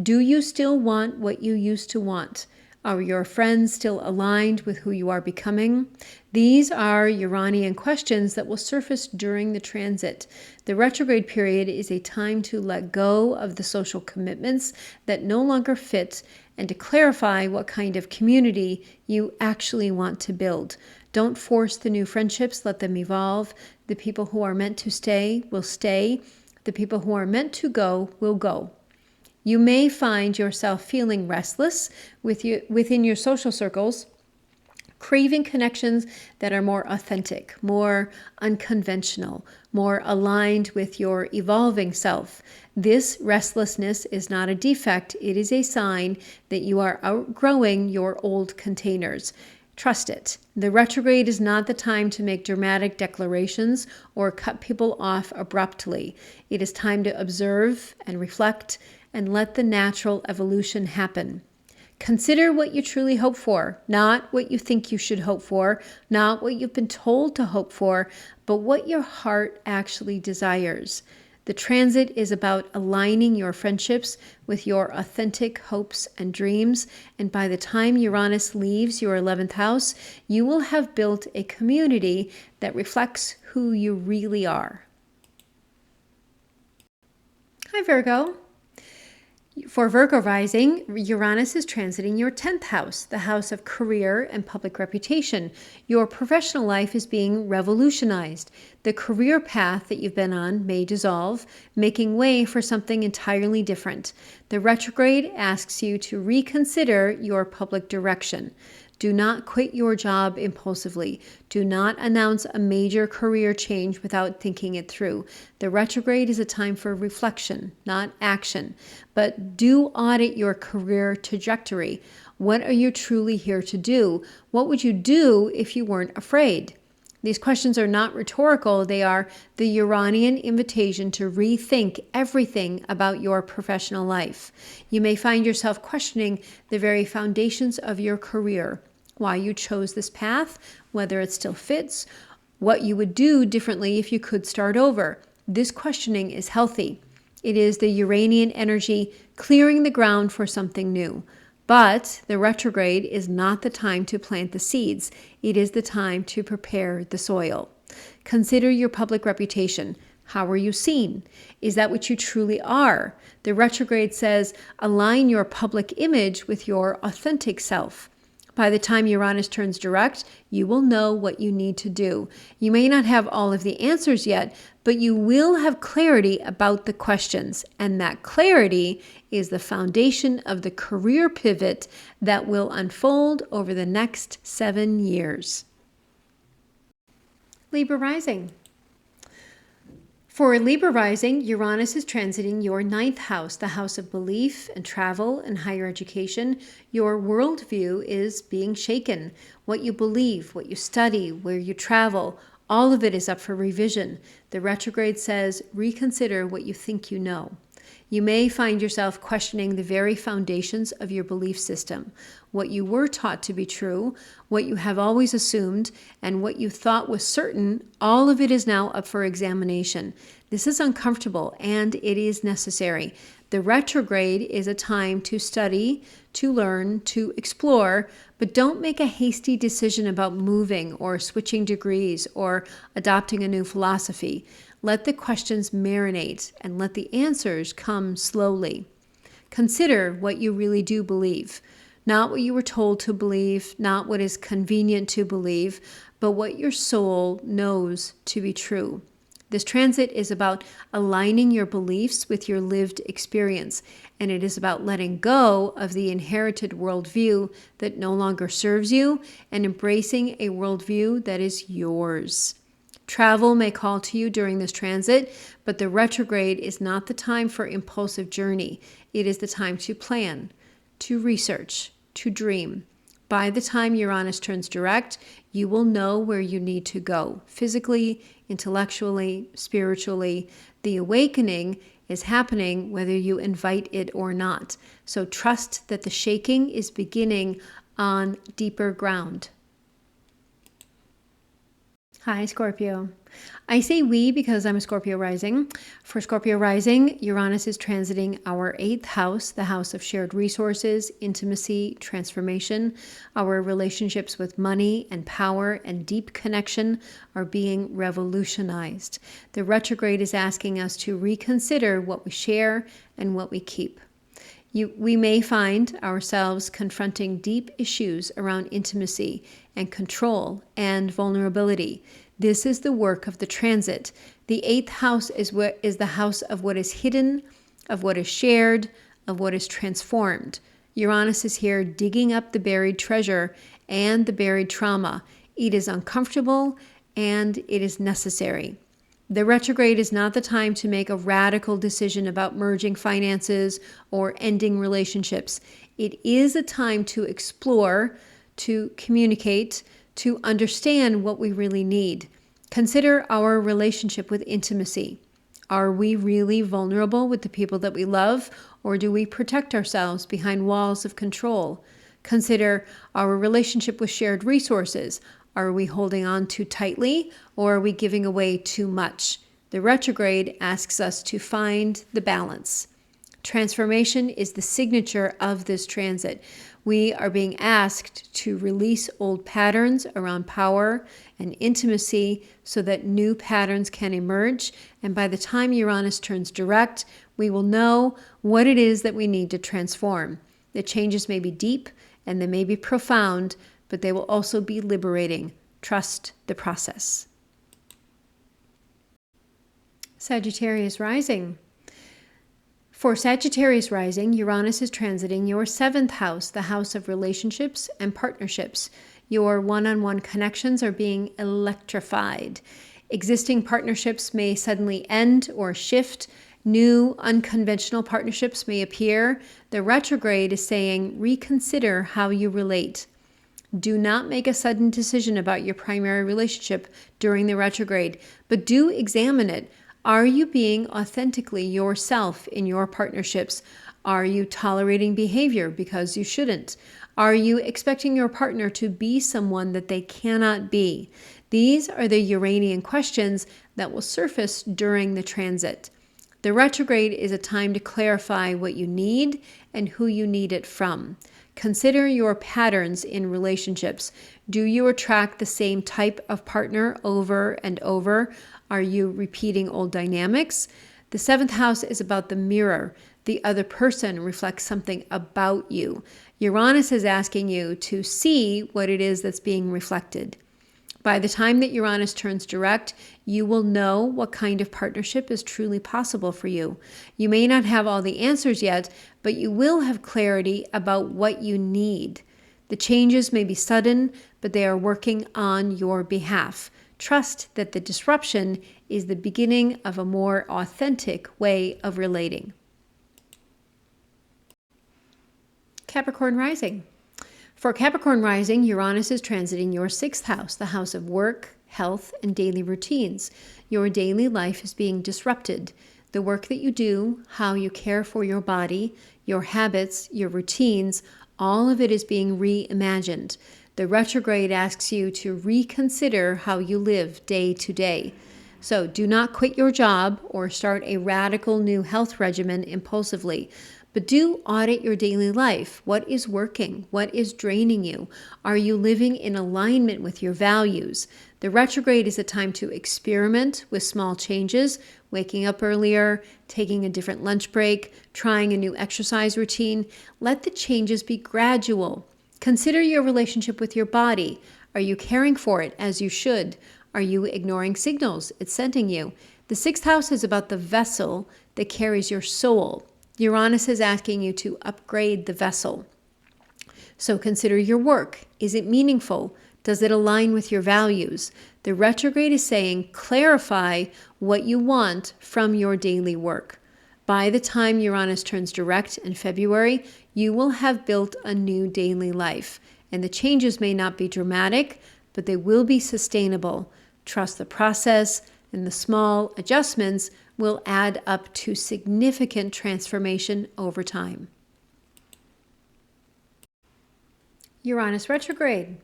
Do you still want what you used to want? Are your friends still aligned with who you are becoming? These are Uranian questions that will surface during the transit. The retrograde period is a time to let go of the social commitments that no longer fit and to clarify what kind of community you actually want to build. Don't force the new friendships, let them evolve. The people who are meant to stay will stay. The people who are meant to go will go. You may find yourself feeling restless within your social circles, craving connections that are more authentic, more unconventional, more aligned with your evolving self. This restlessness is not a defect. It is a sign that you are outgrowing your old containers. Trust it. The retrograde is not the time to make dramatic declarations or cut people off abruptly. It is time to observe and reflect and let the natural evolution happen. Consider what you truly hope for, not what you think you should hope for, not what you've been told to hope for, but what your heart actually desires. The transit is about aligning your friendships with your authentic hopes and dreams, and by the time Uranus leaves your 11th house, you will have built a community that reflects who you really are. Hi, Virgo. For Virgo rising, Uranus is transiting your 10th house, the house of career and public reputation. Your professional life is being revolutionized. The career path that you've been on may dissolve, making way for something entirely different. The retrograde asks you to reconsider your public direction. Do not quit your job impulsively. Do not announce a major career change without thinking it through. The retrograde is a time for reflection, not action. But do audit your career trajectory. What are you truly here to do? What would you do if you weren't afraid? These questions are not rhetorical. They are the Uranian invitation to rethink everything about your professional life. You may find yourself questioning the very foundations of your career, why you chose this path, whether it still fits, what you would do differently if you could start over. This questioning is healthy. It is the Uranian energy clearing the ground for something new. But the retrograde is not the time to plant the seeds. It is the time to prepare the soil. Consider your public reputation. How are you seen? Is that what you truly are? The retrograde says align your public image with your authentic self. By the time Uranus turns direct, you will know what you need to do. You may not have all of the answers yet, but you will have clarity about the questions. And that clarity is the foundation of the career pivot that will unfold over the next 7 years. Libra rising. For Libra rising, Uranus is transiting your 9th house, the house of belief and travel and higher education. Your worldview is being shaken. What you believe, what you study, where you travel, all of it is up for revision. The retrograde says, reconsider what you think you know. You may find yourself questioning the very foundations of your belief system, what you were taught to be true, what you have always assumed, and what you thought was certain. All of it is now up for examination. This is uncomfortable and it is necessary. The retrograde is a time to study, to learn, to explore, but don't make a hasty decision about moving or switching degrees or adopting a new philosophy. Let the questions marinate and let the answers come slowly. Consider what you really do believe. Not what you were told to believe, not what is convenient to believe, but what your soul knows to be true. This transit is about aligning your beliefs with your lived experience, and it is about letting go of the inherited worldview that no longer serves you and embracing a worldview that is yours. Travel may call to you during this transit, but the retrograde is not the time for impulsive journey. It is the time to plan, to research, to dream. By the time Uranus turns direct, you will know where you need to go, physically, intellectually, spiritually. The awakening is happening whether you invite it or not. So trust that the shaking is beginning on deeper ground. Hi, Scorpio. I say we because I'm a Scorpio rising. For Scorpio rising, Uranus is transiting our 8th house, the house of shared resources, intimacy, transformation. Our relationships with money and power and deep connection are being revolutionized. The retrograde is asking us to reconsider what we share and what we keep. We may find ourselves confronting deep issues around intimacy and control and vulnerability. This is the work of the transit. The 8th house is the house of what is hidden, of what is shared, of what is transformed. Uranus is here digging up the buried treasure and the buried trauma. It is uncomfortable and it is necessary. The retrograde is not the time to make a radical decision about merging finances or ending relationships. It is a time to explore, to communicate, to understand what we really need. Consider our relationship with intimacy. Are we really vulnerable with the people that we love, or do we protect ourselves behind walls of control? Consider our relationship with shared resources. Are we holding on too tightly, or are we giving away too much? The retrograde asks us to find the balance. Transformation is the signature of this transit. We are being asked to release old patterns around power and intimacy so that new patterns can emerge. And by the time Uranus turns direct, we will know what it is that we need to transform. The changes may be deep and they may be profound, but they will also be liberating. Trust the process. Sagittarius rising. For Sagittarius rising, Uranus is transiting your 7th house, the house of relationships and partnerships. Your one-on-one connections are being electrified. Existing partnerships may suddenly end or shift. New, unconventional partnerships may appear. The retrograde is saying, reconsider how you relate. Do not make a sudden decision about your primary relationship during the retrograde, but do examine it. Are you being authentically yourself in your partnerships? Are you tolerating behavior because you shouldn't? Are you expecting your partner to be someone that they cannot be? These are the Uranian questions that will surface during the transit. The retrograde is a time to clarify what you need and who you need it from. Consider your patterns in relationships. Do you attract the same type of partner over and over? Are you repeating old dynamics? The 7th house is about the mirror. The other person reflects something about you. Uranus is asking you to see what it is that's being reflected. By the time that Uranus turns direct, you will know what kind of partnership is truly possible for you. You may not have all the answers yet, but you will have clarity about what you need. The changes may be sudden, but they are working on your behalf. Trust that the disruption is the beginning of a more authentic way of relating. Capricorn rising. For Capricorn rising, Uranus is transiting your 6th house, the house of work, health, and daily routines. Your daily life is being disrupted. The work that you do, how you care for your body, your habits, your routines, all of it is being reimagined. The retrograde asks you to reconsider how you live day to day. So do not quit your job or start a radical new health regimen impulsively, but do audit your daily life. What is working? What is draining you? Are you living in alignment with your values? The retrograde is a time to experiment with small changes, waking up earlier, taking a different lunch break, trying a new exercise routine. Let the changes be gradual. Consider your relationship with your body. Are you caring for it as you should? Are you ignoring signals it's sending you? The 6th house is about the vessel that carries your soul. Uranus is asking you to upgrade the vessel. So consider your work. Is it meaningful? Does it align with your values? The retrograde is saying, clarify what you want from your daily work. By the time Uranus turns direct in February, you will have built a new daily life. And the changes may not be dramatic, but they will be sustainable. Trust the process, and the small adjustments will add up to significant transformation over time. Uranus retrograde.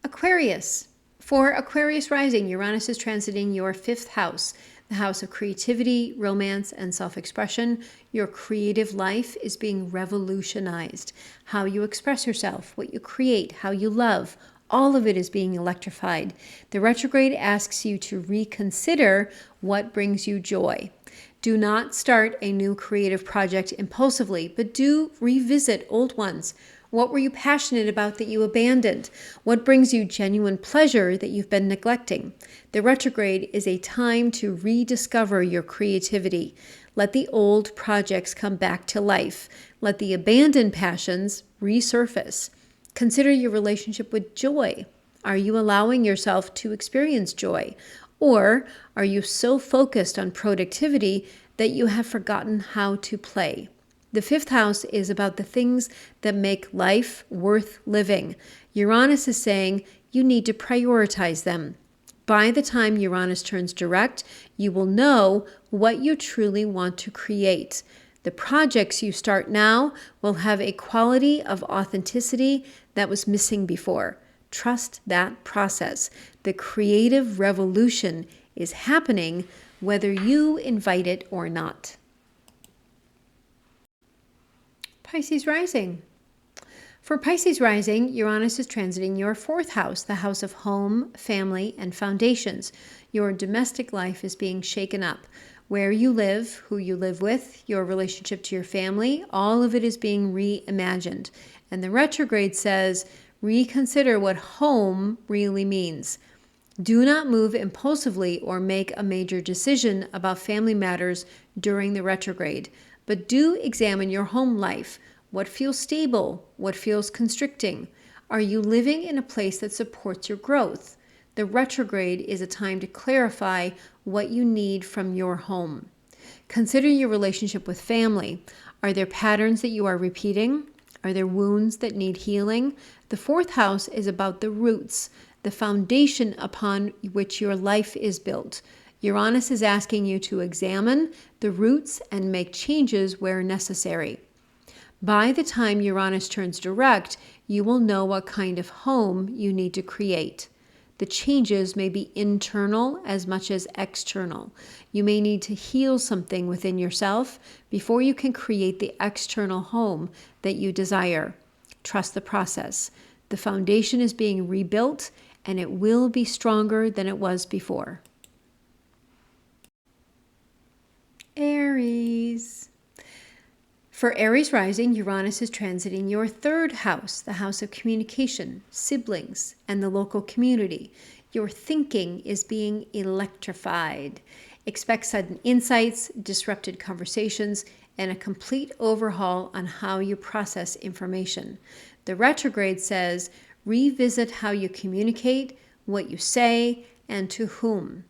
Aquarius. For Aquarius rising, Uranus is transiting your 5th house, the house of creativity, romance, and self-expression. Your creative life is being revolutionized. How you express yourself, what you create, how you love, all of it is being electrified. The retrograde asks you to reconsider what brings you joy. Do not start a new creative project impulsively, but do revisit old ones. What were you passionate about that you abandoned? What brings you genuine pleasure that you've been neglecting? The retrograde is a time to rediscover your creativity. Let the old projects come back to life. Let the abandoned passions resurface. Consider your relationship with joy. Are you allowing yourself to experience joy? Or are you so focused on productivity that you have forgotten how to play? The fifth house is about the things that make life worth living. Uranus is saying you need to prioritize them. By the time Uranus turns direct, you will know what you truly want to create. The projects you start now will have a quality of authenticity that was missing before. Trust that process. The creative revolution is happening whether you invite it or not. Pisces rising. For Pisces rising, Uranus is transiting your fourth house, the house of home, family, and foundations. Your domestic life is being shaken up. Where you live, who you live with, your relationship to your family, all of it is being reimagined. And the retrograde says, reconsider what home really means. Do not move impulsively or make a major decision about family matters during the retrograde, but do examine your home life. What feels stable? What feels constricting? Are you living in a place that supports your growth? The retrograde is a time to clarify what you need from your home. Consider your relationship with family. Are there patterns that you are repeating? Are there wounds that need healing? The fourth house is about the roots, the foundation upon which your life is built. Uranus is asking you to examine the roots and make changes where necessary. By the time Uranus turns direct, you will know what kind of home you need to create. The changes may be internal as much as external. You may need to heal something within yourself before you can create the external home that you desire. Trust the process. The foundation is being rebuilt, and it will be stronger than it was before. Aries. For Aries rising, Uranus is transiting your third house, the house of communication, siblings, and the local community. Your thinking is being electrified. Expect sudden insights, disrupted conversations, and a complete overhaul on how you process information. The retrograde says, revisit how you communicate, what you say, and to whom.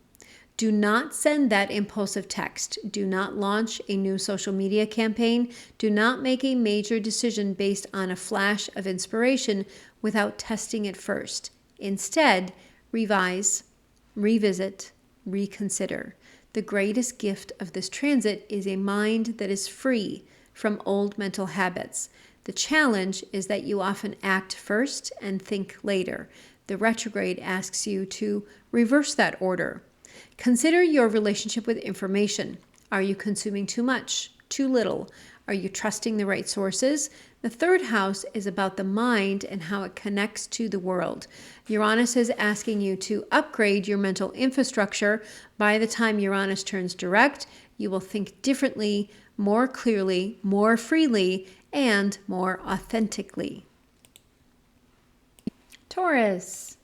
Do not send that impulsive text. Do not launch a new social media campaign. Do not make a major decision based on a flash of inspiration without testing it first. Instead, revise, revisit, reconsider. The greatest gift of this transit is a mind that is free from old mental habits. The challenge is that you often act first and think later. The retrograde asks you to reverse that order. Consider your relationship with information. Are you consuming too much, too little? Are you trusting the right sources? The third house is about the mind and how it connects to the world. Uranus is asking you to upgrade your mental infrastructure. By the time Uranus turns direct, you will think differently, more clearly, more freely, and more authentically. Taurus.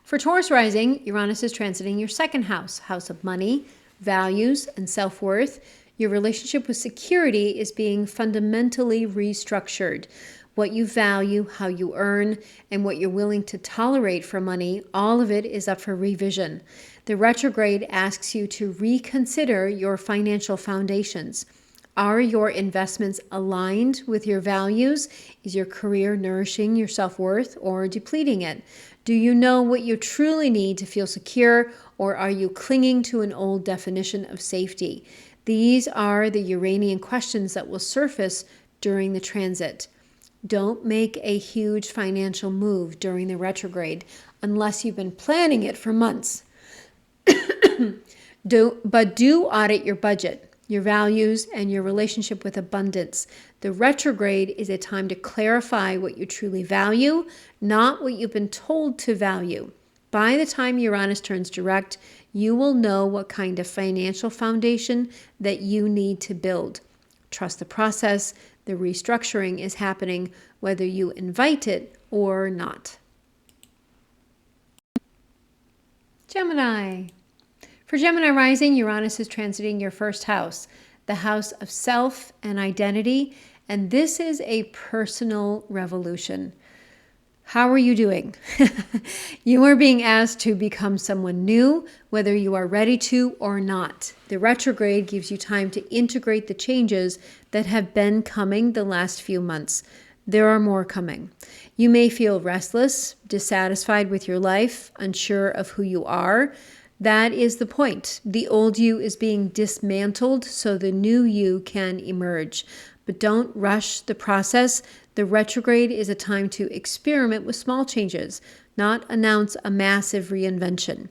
For Taurus rising, Uranus is transiting your second house, house of money, values, and self-worth. Your relationship with security is being fundamentally restructured. What you value, how you earn, and what you're willing to tolerate for money, all of it is up for revision. The retrograde asks you to reconsider your financial foundations. Are your investments aligned with your values? Is your career nourishing your self-worth or depleting it? Do you know what you truly need to feel secure, or are you clinging to an old definition of safety? These are the Uranian questions that will surface during the transit. Don't make a huge financial move during the retrograde unless you've been planning it for months. Do audit your budget, your values, and your relationship with abundance. The retrograde is a time to clarify what you truly value, not what you've been told to value. By the time Uranus turns direct, you will know what kind of financial foundation that you need to build. Trust the process. The restructuring is happening whether you invite it or not. Gemini. For Gemini rising, Uranus is transiting your first house, the house of self and identity, and this is a personal revolution. How are you doing? You are being asked to become someone new, whether you are ready to or not. The retrograde gives you time to integrate the changes that have been coming the last few months. There are more coming. You may feel restless, dissatisfied with your life, unsure of who you are. That is the point. The old you is being dismantled so the new you can emerge. But don't rush the process. The retrograde is a time to experiment with small changes, not announce a massive reinvention.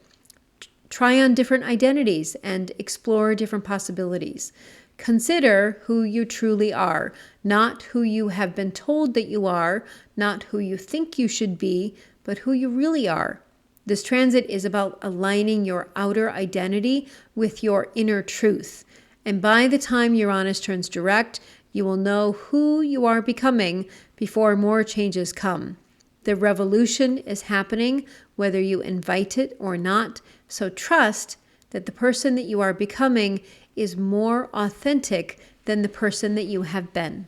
Try on different identities and explore different possibilities. Consider who you truly are, not who you have been told that you are, not who you think you should be, but who you really are. This transit is about aligning your outer identity with your inner truth. And by the time Uranus turns direct, you will know who you are becoming before more changes come. The revolution is happening whether you invite it or not, so trust that the person that you are becoming is more authentic than the person that you have been.